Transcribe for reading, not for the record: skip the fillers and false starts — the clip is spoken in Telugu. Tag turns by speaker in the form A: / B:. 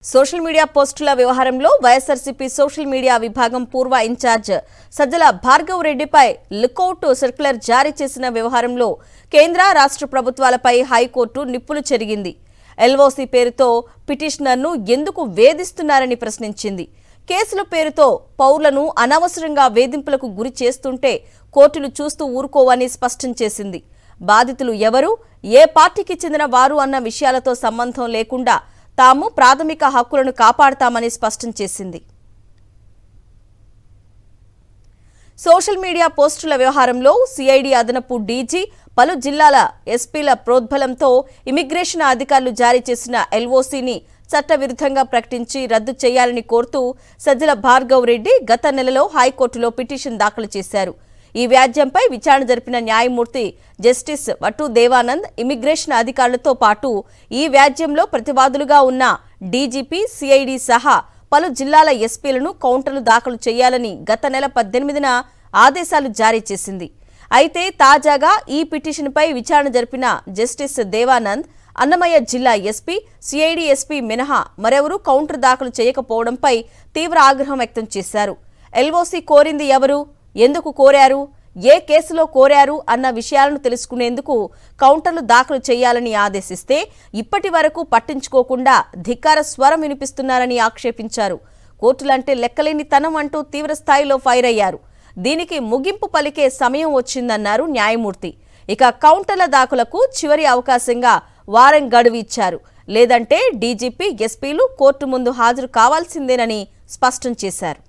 A: సోషల్ మీడియా పోస్టుల వ్యవహారంలో వైఎస్ఆర్సీపీ సోషల్ మీడియా విభాగం పూర్వ ఇన్ఛార్జ్ సజ్జల భార్గవ్ రెడ్డిపై లుకౌట్ సర్క్యులర్ జారీ చేసిన వ్యవహారంలో కేంద్ర రాష్ట్ర ప్రభుత్వాలపై హైకోర్టు నిప్పులు చెరిగింది. ఎల్ఓసీ పేరుతో పిటిషనర్ను ఎందుకు వేధిస్తున్నారని ప్రశ్నించింది. కేసుల పేరుతో పౌరులను అనవసరంగా వేధింపులకు గురి చేస్తుంటే కోర్టులు చూస్తూ ఊరుకోవని స్పష్టం చేసింది. బాధితులు ఎవరు, ఏ పార్టీకి చెందిన వారు అన్న విషయాలతో సంబంధం లేకుండా తాము ప్రాథమిక హక్కులను కాపాడతామని స్పష్టం చేసింది. సోషల్ మీడియా పోస్టుల వ్యవహారంలో సిఐడి అదనపు డీజీ, పలు జిల్లాల ఎస్పీల ప్రోద్బలంతో ఇమిగ్రేషన్ అధికారులు జారీ చేసిన ఎల్ఓసీని చట్టవిరుద్ధంగా ప్రకటించి రద్దు చేయాలని కోరుతూ సజ్జల భార్గవ్ రెడ్డి గత నెలలో హైకోర్టులో పిటిషన్ దాఖలు చేశారు. ఈ వ్యాజ్యంపై విచారణ జరిపిన న్యాయమూర్తి జస్టిస్ వటు దేవానంద్ ఇమిగ్రేషన్ అధికారులతో పాటు ఈ వ్యాజ్యంలో ప్రతివాదులుగా ఉన్న డీజీపీ, సిఐడి సహా పలు జిల్లాల ఎస్పీలను కౌంటర్లు దాఖలు చేయాలని గత నెల 18న ఆదేశాలు జారీ చేసింది. అయితే తాజాగా ఈ పిటిషన్పై విచారణ జరిపిన జస్టిస్ దేవానంద్ అన్నమయ్య జిల్లా ఎస్పీ, సిఐడి ఎస్పీ మినహా మరెవరూ కౌంటర్ దాఖలు చేయకపోవడంపై తీవ్ర ఆగ్రహం వ్యక్తం చేశారు. ఎల్ఓసీ కోరింది ఎవరు, ఎందుకు కోరారు, ఏ కేసులో కోరారు అన్న విషయాలను తెలుసుకునేందుకు కౌంటర్లు దాఖలు చేయాలని ఆదేశిస్తే ఇప్పటి వరకు పట్టించుకోకుండా ధిక్కార స్వరం వినిపిస్తున్నారని ఆక్షేపించారు. కోర్టులంటే లెక్కలేని తనం అంటూ తీవ్ర స్థాయిలో ఫైర్ అయ్యారు. దీనికి ముగింపు పలికే సమయం వచ్చిందన్నారు న్యాయమూర్తి. ఇక కౌంటర్ల దాఖలకు చివరి అవకాశంగా వారం గడువు ఇచ్చారు. లేదంటే డీజీపీ, ఎస్పీలు కోర్టు ముందు హాజరు కావాల్సిందేనని స్పష్టం చేశారు.